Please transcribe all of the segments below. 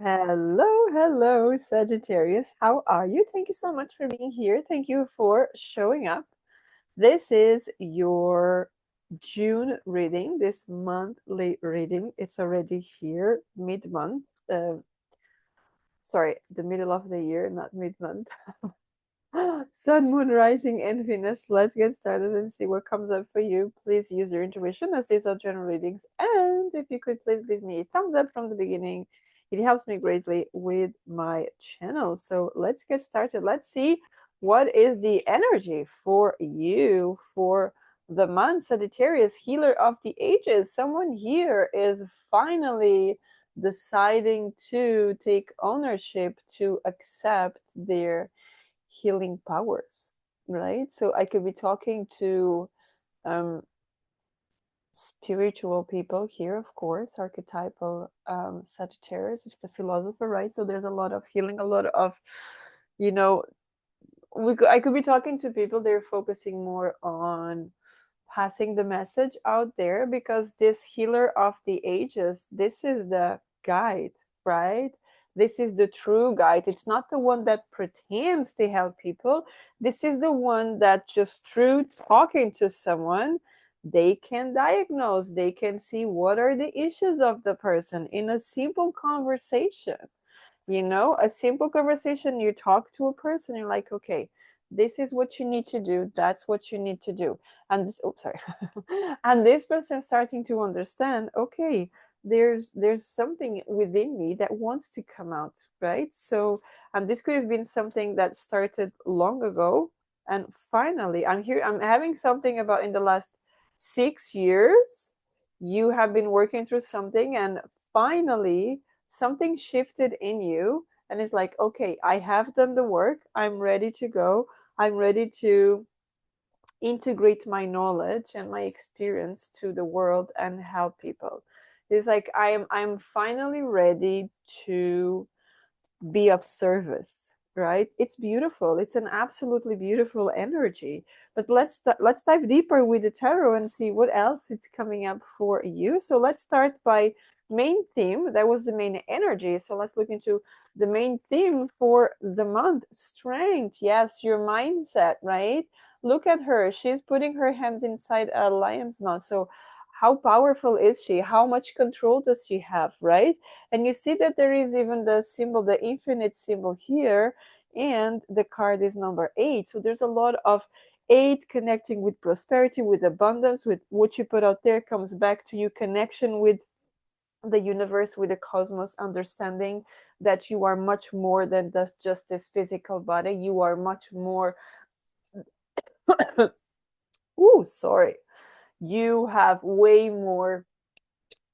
Hello, hello, Sagittarius. How are you? Thank you so much for being here. Thank you for showing up. This is your June reading, this monthly reading. It's already here, mid-month. Sorry, the middle of the year, not mid-month. Sun, Moon, Rising, and Venus. Let's get started and see what comes up for you. Please use your intuition as these are general readings. And if you could please leave me a thumbs up from the beginning, it helps me greatly with my channel. So let's get started. Let's see what is the energy for you for the month. Sagittarius, healer of the ages. Someone here is finally deciding to take ownership, to accept their healing powers, right? So I could be talking to um, spiritual people here, of course. Archetypal Sagittarius is the philosopher, right? So there's a lot of healing, a lot of, you know, I could be talking to people, they're focusing more on passing the message out there because this healer of the ages, this is the guide, right? This is the true guide. It's not the one that pretends to help people. This is the one that just through talking to someone, they can diagnose, they can see what are the issues of the person in a simple conversation. A simple conversation, you talk to a person, you're like, okay, this is what you need to do, that's what you need to do. And this, oh, sorry. And this person starting to understand, okay, there's something within me that wants to come out, right? So, and this could have been something that started long ago, and finally I'm having something about in the last 6 years you have been working through something, and finally something shifted in you, and it's like, okay, I have done the work, I'm ready to go, I'm ready to integrate my knowledge and my experience to the world and help people. It's like I'm finally ready to be of service, right? It's beautiful, it's an absolutely beautiful energy. But let's dive deeper with the tarot and see what else is coming up for you. So let's start by main theme. That was the main energy, so let's look into the main theme for the month. Strength. Yes, your mindset, right? Look at her, she's putting her hands inside a lion's mouth. So how powerful is she? How much control does she have, right? And you see that there is even the symbol, the infinite symbol here, and the card is number 8. So there's a lot of 8 connecting with prosperity, with abundance, with what you put out there comes back to you, connection with the universe, with the cosmos, understanding that you are much more than just this physical body. You are much more. Ooh, sorry. You have way more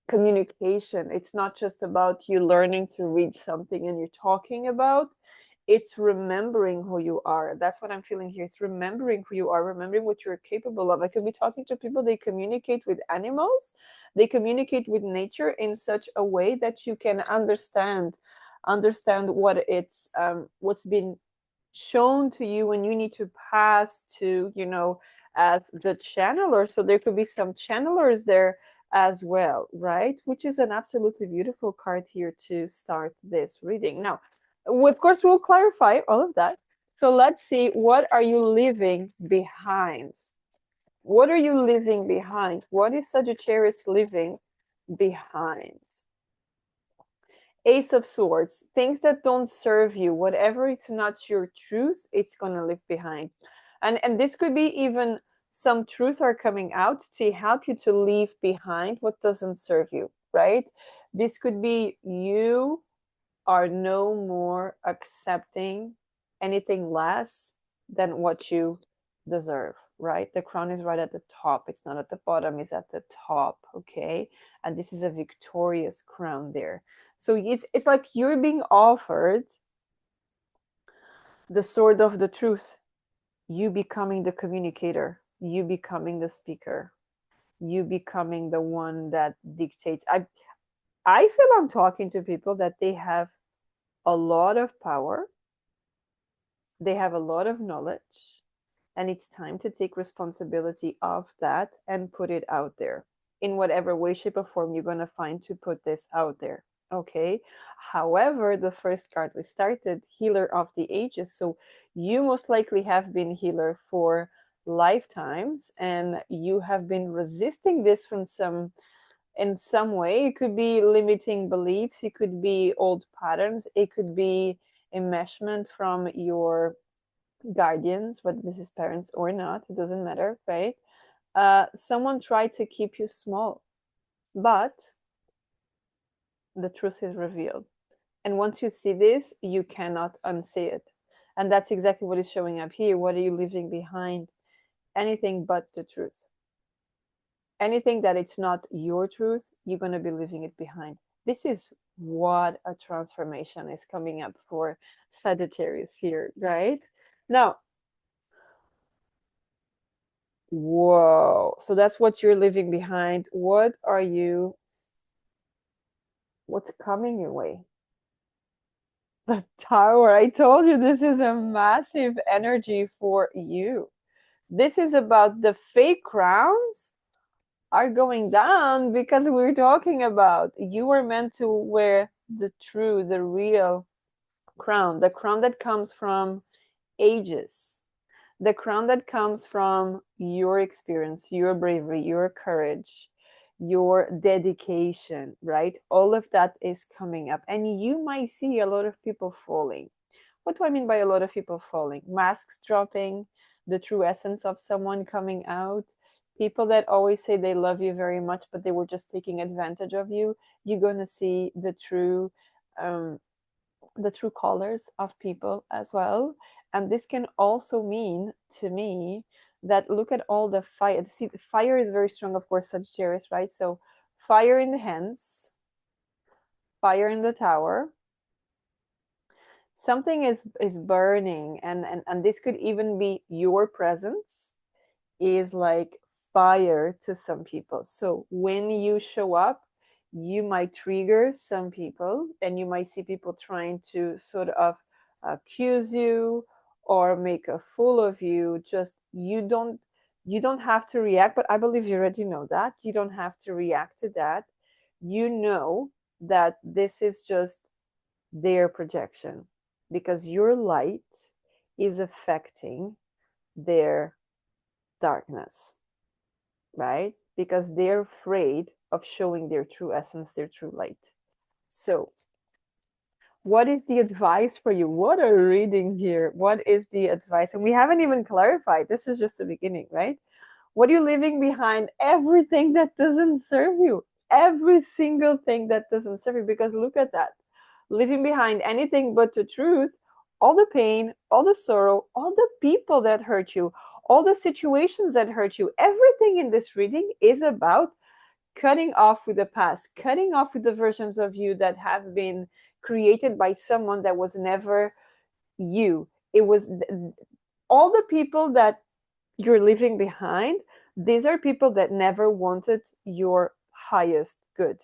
communication. It's not just about you learning to read something and you're talking about, it's remembering who you are. That's what I'm feeling here. It's remembering who you are, remembering what you're capable of. I could be talking to people, they communicate with animals, they communicate with nature in such a way that you can understand what it's what's been shown to you, and you need to pass to, as the channeler. So there could be some channelers there as well, right? Which is an absolutely beautiful card here to start this reading. Now, of course, we'll clarify all of that. So let's see, what are you leaving behind? What are you leaving behind? What is Sagittarius leaving behind? Ace of Swords, things that don't serve you, whatever it's not your truth, it's gonna leave behind. And this could be even some truths are coming out to help you to leave behind what doesn't serve you, right? This could be you are no more accepting anything less than what you deserve, right? The crown is right at the top. It's not at the bottom, it's at the top, okay? And this is a victorious crown there. So it's like you're being offered the sword of the truth, you becoming the communicator, you becoming the speaker, you becoming the one that dictates. I feel I'm talking to people that they have a lot of power, they have a lot of knowledge, and it's time to take responsibility of that and put it out there in whatever way, shape, or form you're going to find to put this out there. Okay. However, the first card we started, Healer of the Ages. So you most likely have been healer for lifetimes, and you have been resisting this from some in some way. It could be limiting beliefs, it could be old patterns, it could be enmeshment from your guardians, whether this is parents or not, it doesn't matter, right? Someone tried to keep you small, but the truth is revealed. And once you see this, you cannot unsee it. And that's exactly what is showing up here. What are you leaving behind? Anything but the truth. Anything that it's not your truth, you're going to be leaving it behind. This is what a transformation is coming up for Sagittarius here, right? Now, whoa. So that's what you're leaving behind. What's coming your way? The Tower. I told you this is a massive energy for you. This is about the fake crowns are going down because we're talking about you were meant to wear the true, the real crown, the crown that comes from ages, the crown that comes from your experience, your bravery, your courage, your dedication, right? All of that is coming up. And you might see a lot of people falling. What do I mean by a lot of people falling? Masks dropping, the true essence of someone coming out, people that always say they love you very much, but they were just taking advantage of you. You're going to see um, the true colors of people as well. And this can also mean to me that look at all the fire. See, the fire is very strong, of course, Sagittarius, right? So fire in the hands, fire in the tower. Something is burning, and this could even be your presence is like fire to some people. So when you show up, you might trigger some people, and you might see people trying to sort of accuse you or make a fool of you. Just you don't have to react, but I believe you already know that. You don't have to react to that. You know that this is just their projection because your light is affecting their darkness, right? Because they're afraid of showing their true essence, their true light. So, what is the advice for you? What are we reading here? What is the advice? And we haven't even clarified. This is just the beginning, right? What are you leaving behind? Everything that doesn't serve you. Every single thing that doesn't serve you. Because look at that. Leaving behind anything but the truth, all the pain, all the sorrow, all the people that hurt you, all the situations that hurt you. Everything in this reading is about cutting off with the past, cutting off with the versions of you that have been created by someone that was never you. It was all the people that you're leaving behind, these are people that never wanted your highest good.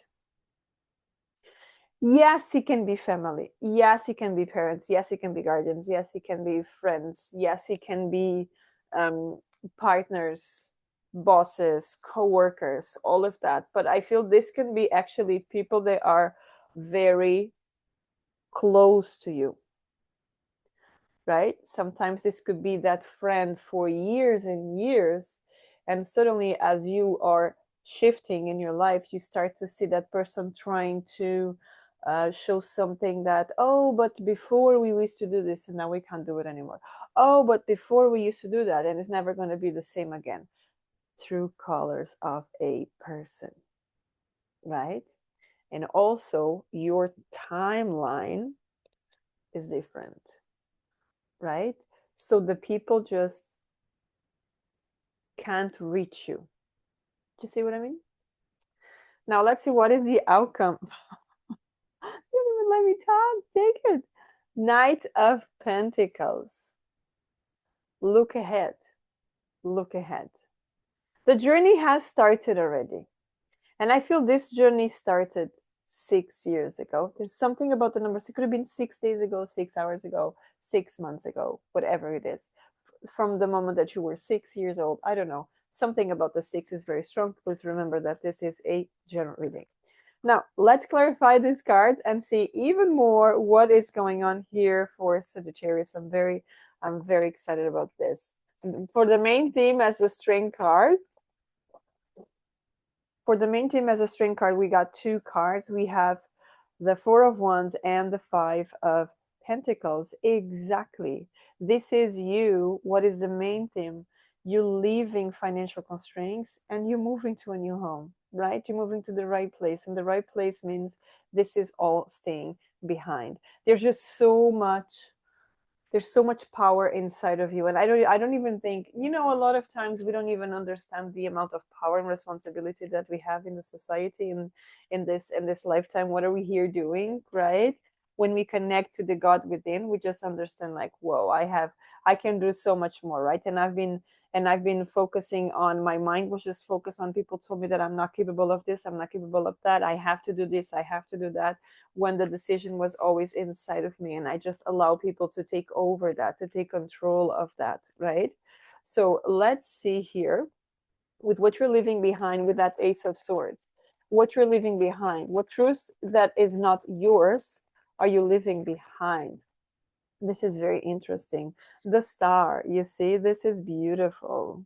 Yes, it can be family. Yes, it can be parents. Yes, it can be guardians. Yes, it can be friends. Yes, it can be um, partners, bosses, co-workers, all of that. But I feel this can be actually people that are very close to you, right? Sometimes this could be that friend for years and years. And suddenly, as you are shifting in your life, you start to see that person trying to show something that, oh, but before we used to do this and now we can't do it anymore. Oh, but before we used to do that and it's never going to be the same again. True colors of a person, right? And also, your timeline is different, right? So the people just can't reach you. Do you see what I mean? Now let's see what is the outcome. You didn't even let me talk. Take it. Knight of Pentacles. Look ahead. Look ahead. The journey has started already. And I feel this journey started 6 years ago. There's something about the numbers. It could have been 6 days ago, 6 hours ago, 6 months ago, whatever it is. From the moment that you were 6 years old, I don't know. Something about the six is very strong. Please remember that this is a general reading. Now, let's clarify this card and see even more what is going on here for Sagittarius. I'm very excited about this. For the main theme as a string card, we got two cards. We have the Four of Wands and the Five of Pentacles. Exactly. This is you. What is the main theme? You leaving financial constraints and you moving to a new home, right? You're moving to the right place. And the right place means this is all staying behind. There's so much power inside of you, and I don't even think, a lot of times we don't even understand the amount of power and responsibility that we have in the society, in this lifetime. What are we here doing, right? When we connect to the God within, we just understand, like, whoa, I can do so much more, right? And I've been focusing on, my mind was just focused on, people told me that I'm not capable of this, I'm not capable of that, I have to do this, I have to do that, when the decision was always inside of me. And I just allow people to take over that, to take control of that, right? So let's see here with what you're leaving behind with that Ace of Swords. What you're leaving behind, what truth that is not yours are you leaving behind? This is very interesting. The Star, you see, this is beautiful.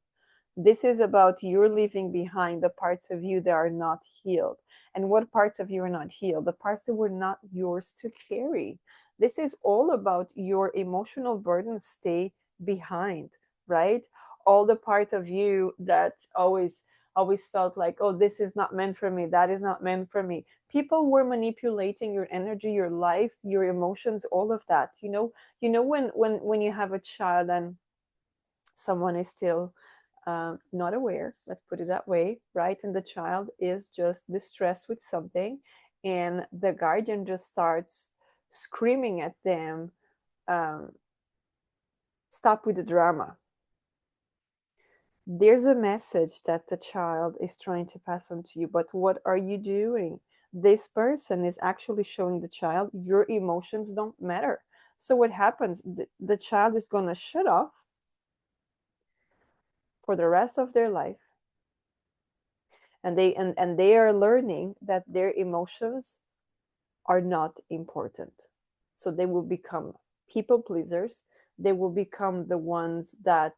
This is about you're leaving behind the parts of you that are not healed. And what parts of you are not healed? The parts that were not yours to carry. This is all about your emotional burden stay behind, right? All the part of you that always felt like, oh, this is not meant for me, that is not meant for me. People were manipulating your energy, your life, your emotions, all of that. When you have a child and someone is still not aware, let's put it that way, right? And the child is just distressed with something, and the guardian just starts screaming at them, um, stop with the drama. There's a message that the child is trying to pass on to you, but what are you doing? This person is actually showing the child your emotions don't matter. So what happens? The child is going to shut off for the rest of their life, and they are learning that their emotions are not important. So they will become people pleasers. They will become the ones that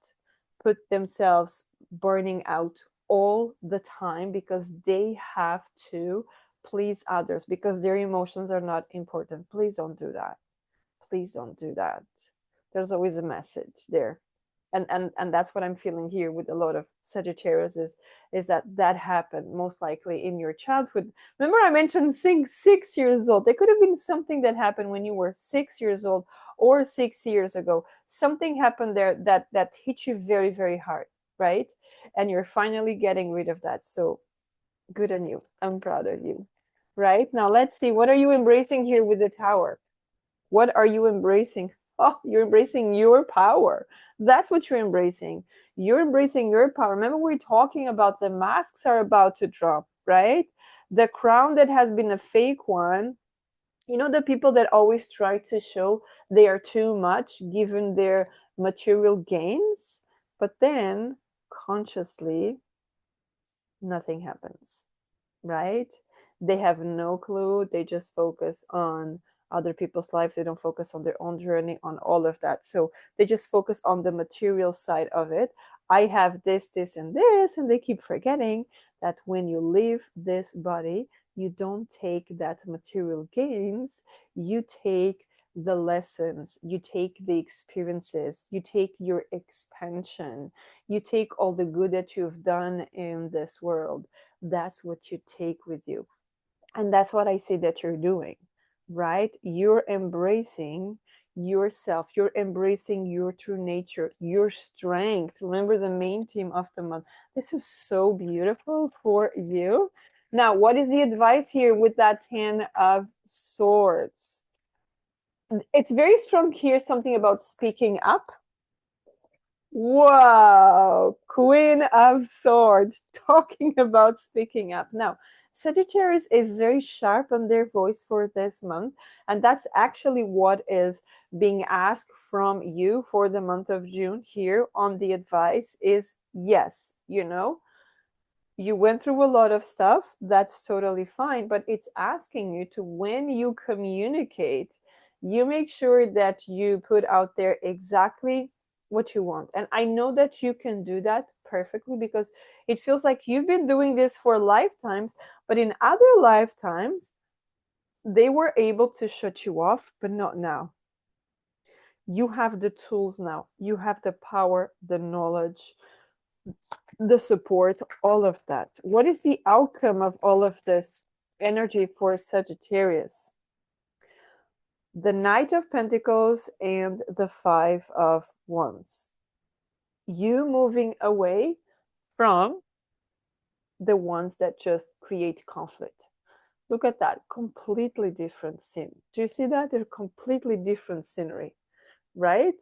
put themselves burning out all the time because they have to please others, because their emotions are not important. Please don't do that. Please don't do that. There's always a message there. And that's what I'm feeling here with a lot of Sagittarius, is that happened most likely in your childhood. Remember, I mentioned 6 years old. There could have been something that happened when you were 6 years old or 6 years ago. Something happened there that hit you very, very hard, right? And you're finally getting rid of that. So good on you. I'm proud of you. Right? Now let's see, what are you embracing here with the Tower? What are you embracing? Oh, you're embracing your power. That's what you're embracing. You're embracing your power. Remember, we're talking about the masks are about to drop, right? The crown that has been a fake one. The people that always try to show they are too much given their material gains, but then consciously nothing happens, right? They have no clue. They just focus on other people's lives. They don't focus on their own journey, on all of that. So they just focus on the material side of it. I have this, this, and this, and they keep forgetting that when you leave this body, you don't take that material gains, you take the lessons, you take the experiences, you take your expansion, you take all the good that you've done in this world. That's what you take with you. And that's what I see that you're doing, right? You're embracing yourself, you're embracing your true nature, your strength. Remember the main theme of the month. This is so beautiful for you. Now, what is the advice here with that 10 of Swords? It's very strong here, something about speaking up. Wow, Queen of Swords, talking about speaking up. Now, Sagittarius is very sharp on their voice for this month, and that's actually what is being asked from you for the month of June here on the advice is yes, You went through a lot of stuff. That's totally fine. But it's asking you to, when you communicate, you make sure that you put out there exactly what you want. And I know that you can do that perfectly because it feels like you've been doing this for lifetimes, but in other lifetimes, they were able to shut you off, but not now. You have the tools now. You have the power, the knowledge, the support, all of that. What is the outcome of all of this energy for Sagittarius? The Knight of Pentacles and the Five of Wands. You moving away from the ones that just create conflict. Look at that, completely different scene. Do you see that? They're completely different scenery, right?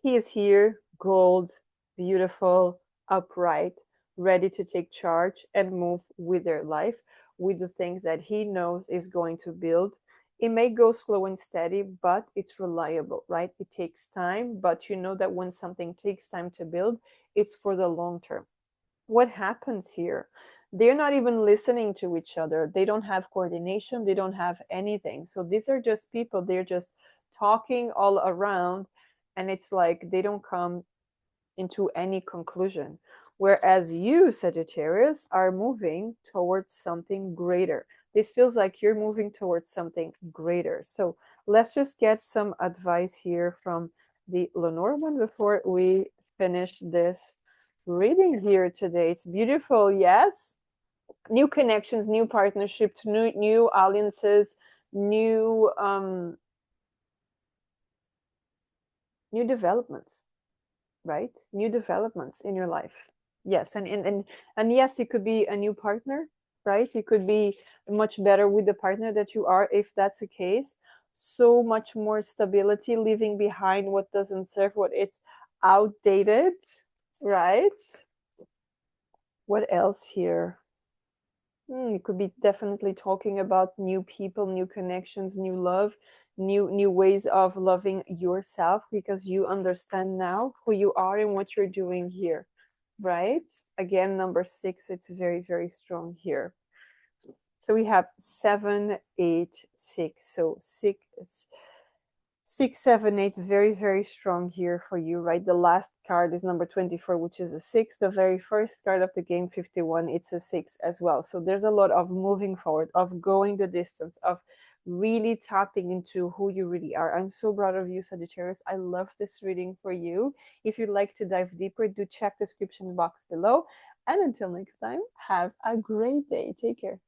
He is here, gold, beautiful, upright, ready to take charge and move with their life, with the things that he knows is going to build. It may go slow and steady, but it's reliable, right? It takes time, but you know that when something takes time to build, it's for the long term. What happens here? They're not even listening to each other. They don't have coordination. They don't have anything. So these are just people. They're just talking all around, and it's like they don't come into any conclusion. Whereas you, Sagittarius, are moving towards something greater. This feels like you're moving towards something greater. So let's just get some advice here from the Lenore one before we finish this reading here today. It's beautiful, yes? New connections, new partnerships, new alliances, new developments, right? New developments in your life. Yes, and yes, it could be a new partner, right? You could be much better with the partner that you are if that's the case. So much more stability, leaving behind what doesn't serve, what it's outdated, right? What else here? You could be definitely talking about new people, new connections, new love, new ways of loving yourself because you understand now who you are and what you're doing here, right? Again, number 6, it's very, very strong here. So we have 7, 8, 6. So 6, 7, 8, very, very strong here for you, right? The last card is number 24, which is a 6. The very first card of the game, 51, it's a 6 as well. So there's a lot of moving forward, of going the distance, of really tapping into who you really are. I'm so proud of you, Sagittarius. I love this reading for you. If you'd like to dive deeper, do check the description box below. And until next time, have a great day. Take care.